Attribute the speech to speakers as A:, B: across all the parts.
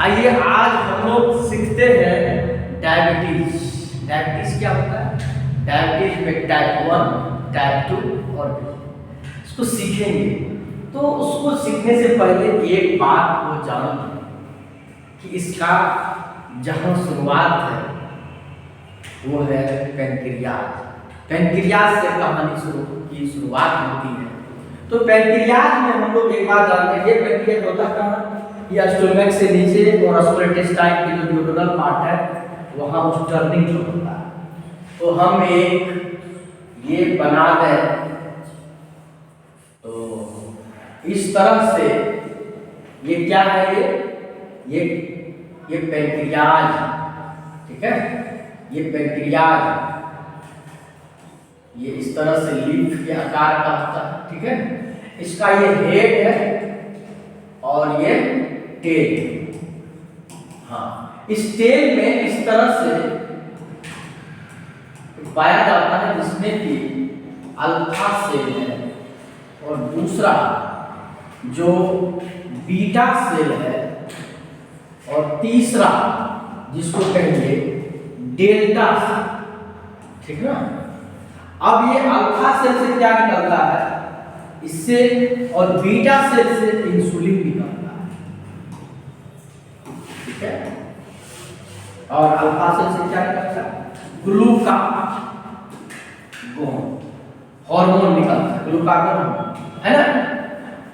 A: आइए आज हम लोग सीखते हैं डायबिटीज। डायबिटीज क्या होता है? डायबिटीज में टाइप 1, टाइप 2 और इसको सीखेंगे। तो उसको सीखने से पहले एक बात को जानो कि इसका जहाँ शुरुआत है वो है पैंक्रियाज। पैंक्रियाज से कहानी की शुरुआत होती है। तो पैंक्रियाज में हम लोग एक बात जानते हैं, ये पैंक्रियाज होता है कहाँ? ये स्टोमक से नीचे और स्मॉल इंटेस्टाइन की जो ड्यूडेनल पार्ट है वहाँ उस टर्निंग जो होता है। तो हम एक ये बना दें तो इस तरह से ये क्या है, ये पैंक्रियाज, ठीक है। ये पैंक्रियाज ये इस तरह से लीफ के आकार का होता है, ठीक है। इसका ये हेड है और ये टेल। हाँ, इस टेल में इस तरह से पाया जाता है जिसमें कि अल्फा सेल है और दूसरा जो बीटा सेल है और तीसरा जिसको कहेंगे डेल्टा सेल, ठीक है। अब ये अल्फा सेल से क्या निकलता है? इससे और बीटा सेल से इंसुलिन निकलता है, ठीक है। और अल्फा सेल से क्या निकलता है? ग्लूकागोन हार्मोन निकलता है, ग्लूकागोन, है ना।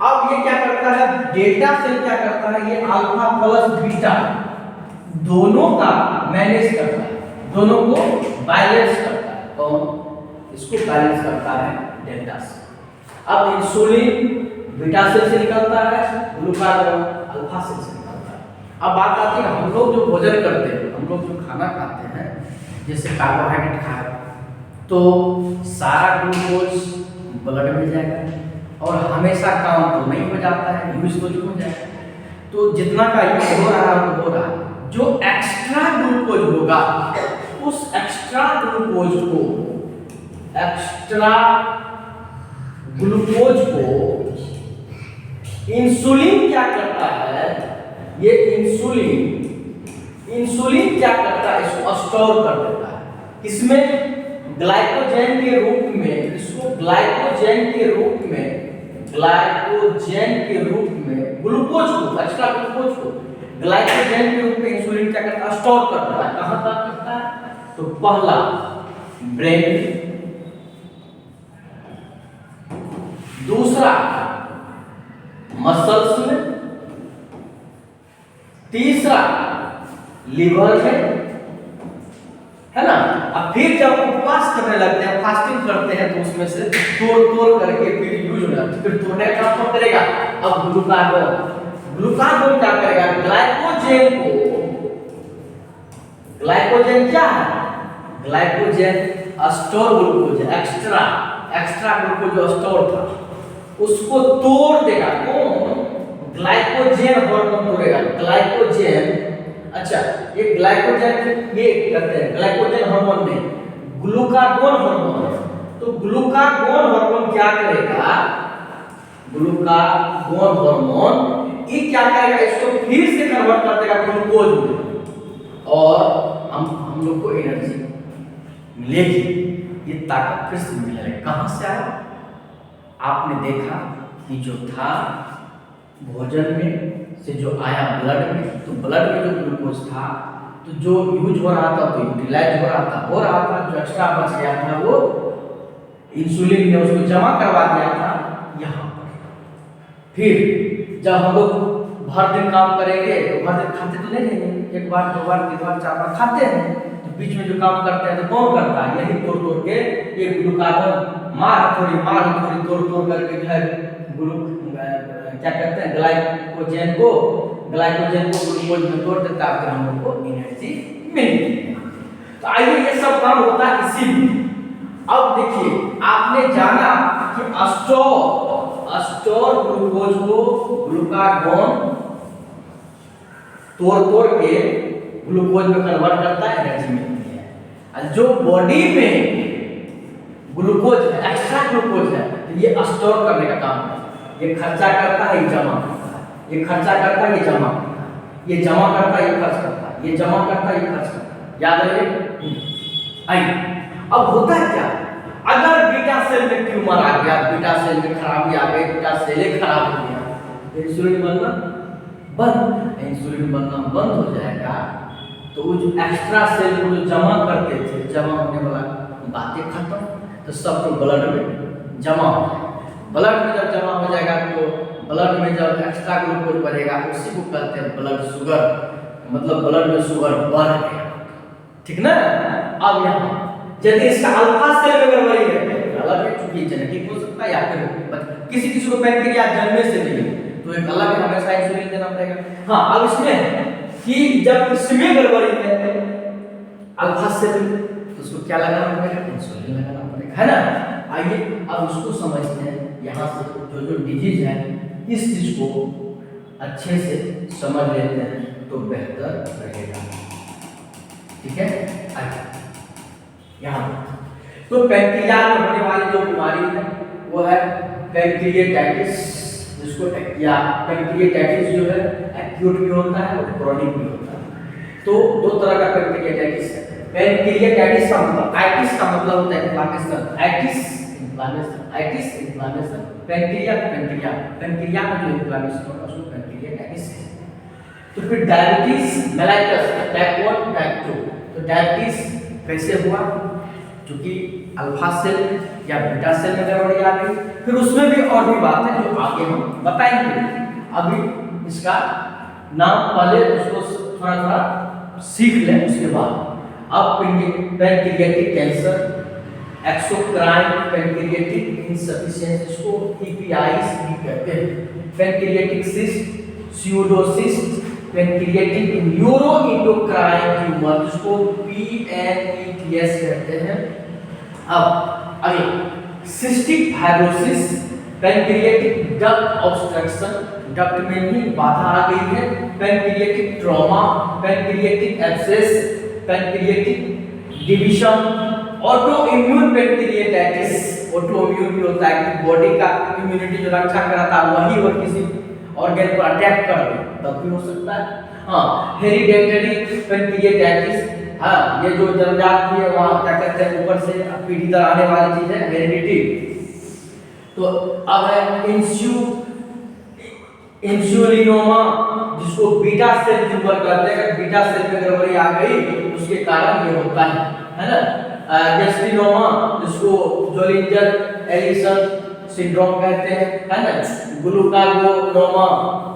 A: अब ये क्या करता है? डेल्टा सेल क्या करता है? ये अल्फा प्लस बीटा दोनों का मैनेज करता है, दोनों को बैलेंस करता है। कौन इसको बैलेंस करता है? Delta cell. अब इंसुलिन बीटा सेल से निकलता है, ग्लूकागोन अल्फा सेल से निकलता है। अब बात आती है हम लोग जो भोजन करते हैं, हम लोग जो खाना खाते हैं, जैसे कार्बोहाइड्रेट खाए तो सारा ग्लूकोज ब्लड में जाएगा और हमेशा काम तो नहीं हो जाता है, यूज तो हो जाएगा। तो जितना का यूज हो रहा है वो हो रहा है। जो एक्स्ट्रा ग्लूकोज होगा उस एक्स्ट्रा ग्लूकोज को इंसुलिन क्या करता है? ये इंसुलिन क्या करता है? इसको स्टोर कर देता है। इसमें ग्लाइकोजेन के रूप में, इसको ग्लाइकोजेन के रूप में ग्लूकोज को, एक्स्ट्रा ग्लूकोज को ग्लाइकोजेन के रूप में इंसुलिन क्या करता है? स्टोर कर देता है। कहां तक करता है? तो पहला ब्रेन, दूसरा मसल्स में, तीसरा लिवर में, है ना। अब फिर जब उपवास करने लगते हैं, फास्टिंग करते हैं, तो उसमें से तोड़ करके फिर यूज हो जाता है। फिर तोड़ने का काम करेगा। अब ग्लूकागोन क्या करेगा? ग्लाइकोजेन क्या है? Glycogen store glucose, extra glucose जो स्टोर था उसको तोड़ देगा। कौन? Glycogen hormone तोड़ेगा। ग्लाइकोजेन, अच्छा ये ग्लाइकोजेन, ये कहते हैं ग्लाइकोजेन हार्मोन नहीं, ग्लूकागोन हार्मोन। तो ग्लूकागोन हार्मोन क्या करेगा? ग्लूकागोन हार्मोन ये क्या करेगा? इसको फिर से कन्वर्ट कर देगा ग्लूकोज में और हम लोग को एनर्जी मिलेगी, ये ताकत फिर से मिलेगी। कहां से आया? आपने देखा कि जो था भोजन में से जो आया ब्लड में, तो ब्लड में जो ग्लूकोज था तो जो यूज हो रहा था तो यूटिलाइज हो रहा था, जो एक्स्ट्रा बच गया था वो इंसुलिन ने उसको जमा करवा दिया था यहाँ पर। फिर जब हम लोग भर दिन काम करेंगे तो भर दिन खाते तो नहीं रहेंगे, एक बार, 2 बार, 3 बार, 4 बार खाते हैं। तो बीच में जो काम करते हैं तो कौन करता है? यही तोड़ के ये ग्लूकागोन मार हथौड़ी तोड़ करके जो है क्या करते हैं? ग्लाइकोजेन को ग्लूकोज में तोड़ देता है, फिर हम लोग को एनर्जी मिलती है। तो आइए ये सब काम होता है इसीलिए। अब देखिए आपने जाना कि स्टोर ग्लूकोज को ग्लूकागोन तोड़ के ग्लूकोज में कन्वर्ट करता है, एनर्जी मिलती है। जो बॉडी में ग्लूकोज है, एक्स्ट्रा ग्लूकोज है, तो ये स्टोर करने का काम है। ये खर्चा करता है, ये जमा करता है, ये खर्चा करता है, ये जमा करता है। ये जमा करता है, ये खर्च करता है, ये जमा करता है, ये खर्च करता है, याद रहे। आइए अब होता है क्या, अगर बीटा सेल में ट्यूमर आ गया, बीटा सेल में खराबी आ गई, बीटा सेल खराब हो गया, तो इंसुलिन बनना बंद, इंसुलिन बनना बंद हो जाएगा तो वो जो एक्स्ट्रा सेल को जो जमा करते थे, जमा होने वाला बातें खत्म, तो सब तो ब्लड में जमा हो जाएगा। ब्लड में जब जमा हो जाएगा तो ब्लड में जब एक्स्ट्रा ग्लूकोज बढ़ेगा उसी को कहते हैं ब्लड शुगर, मतलब ब्लड में शुगर बढ़ गया, ठीक ना। अब यहाँ यदि इसका अल्फा सेल में गड़बड़ी है, अलग है, चूंकि जेनेटिक हो सकता है या फिर किसी किसी को पैंक्रियास जन्मे से नहीं है तो एक अलग हमेशा इंसुलिन देना पड़ेगा। हाँ, अब इसमें कि जब इसमें गड़बड़ी है अल्फा सेल तो उसको क्या लगाना पड़ेगा, इंसुलिन लगाना पड़ेगा, है ना। आइए अब उसको समझते हैं, यहाँ से जो डिजीज है इस चीज को अच्छे से समझ लेते हैं तो बेहतर रहेगा, ठीक है। आइए यहाँ तो पैंक्रियास में होने वाली जो बीमारी है वो है पैंक्रिएटाइटिस, जिसको या पैंक्रिएटाइटिस जो है एक्यूट भी होता है और क्रॉनिक भी होता है। तो दो तरह का पैंक्रिएटाइटिस है। पैंक्रिएटाइटिस का मतलब, आइटिस का मतलब होता है inflammation, itis inflammation, itis inflammation, pancreas pancreas में जो इन्फ्लेमेशन होता है उसको पैंक्रिएटाइटिस है। तो फिर डायबिटीज मेलाइटस टाइप 1 टाइप 2, तो डायबिटीज कैसे हुआ, क्योंकि अल्फा सेल या बीटा सेल में गड़बड़ी आ गई। फिर उसमें भी और भी बात है जो आगे हम बताएंगे, अभी इसका नाम पहले उसको थोड़ा थोड़ा सीख लें, उसके बाद अब pancreatic cancer, exocrine pancreatic insufficiency, इसको ईपीआईस भी कहते हैं, pancreatic cyst, pseudocyst, pancreatic neuroendocrine tumour, जिसको पीएनईटीएस कहते हैं। अब अगला cystic fibrosis, pancreatic duct obstruction, duct में ही बाधा आ गई है, pancreatic trauma, pancreatic abscess, pancreatic division, auto immune pancreatitis, auto immune भी होता है कि बॉडी का इम्यूनिटी जो रक्षा कराता है वही और किसी ऑर्गन पर अटैक कर दे तब भी हो सकता है। हाँ, हेरिडेटरी पैंक्रिएटाइटिस, हाँ ये जो जन्मजात है वहाँ क्या कहते हैं ऊपर से पीढ़ी दर आने वाली चीज है हेरिडिटी। तो अब है इंसुलिनोमा, जिसको बीटा सेल ट्यूमर कहते हैं, बीटा सेल में गड़बड़ी आ गई उसके कारण ये होता है ना। गैस्ट्रिनोमा, जिसको जोलिंजर एलिसन सिंड्रोम कहते हैं, है ना। ग्लूकागोनोमा,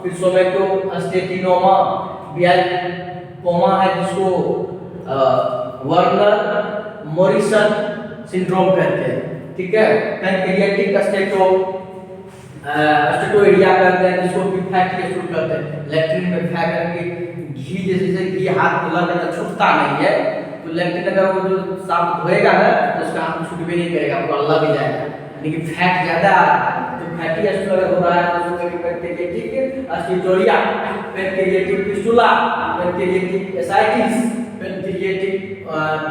A: फिर सोमेटोस्टेटिनोमा, बियाल्कोमा है जिसको वर्नर मॉरिसन सिंड्रोम कहते हैं, ठीक है। पैंक्रियाटिक स्टेटोइडिया कहते हैं, जिसको कि फैटी एसिड कहते हैं, लैक्टिन में फेंक करके घी जैसे घी हाथ में लगे तो छूटता नहीं है, तो लैक्टिन अगर वो जो साफ धोएगा ना तो उसका हाथ छूट भी नहीं करेगा, पूरा लग जाएगा। लेकिन फैट ज्यादा आ रहा है तो फैटी एसिड अगर हो रहा है तो उसको pancreatic steatorrhoea, pancreatic fistula, pancreatic ascites,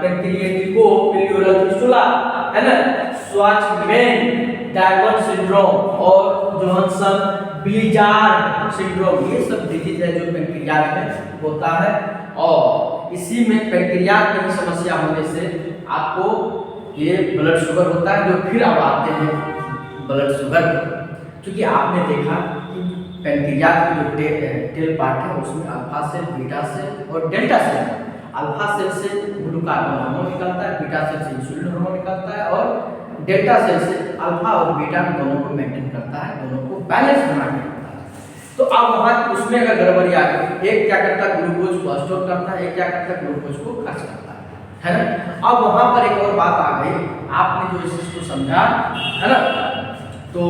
A: pancreaticopleural fistula, है ना। स्वाच-मैन डायवर्ट सिंड्रोम और जोहानसन ब्लिजार्ड सिंड्रोम, ये सब डिजीज है जो पैंक्रियास में होता है। और इसी में पैंक्रियास में समस्या होने से आपको ये ब्लड शुगर होता है, जो फिर अब आते हैं ब्लड शुगर, क्योंकि आपने देखा कि पैंक्रियास की जो टेल पार्ट है उसमें अल्फा सेल, बीटा सेल और डेल्टा सेल। अल्फा सेल से ग्लूकागोन हार्मोन निकलता है, बीटा सेल से इंसुलिन हार्मोन निकलता है और डेल्टा सेल से अल्फा और बीटा दोनों को मेंटेन करता है, दोनों को बैलेंस बना के रखता है। तो अब वहाँ उसमें अगर गड़बड़ी आ गई, एक क्या करता है ग्लूकोज को स्टोर करता है, एक क्या करता है ग्लूकोज को खर्च करता है ना। अब वहाँ पर एक और बात आ गई, आपने जो इस चीज को समझा है ना, तो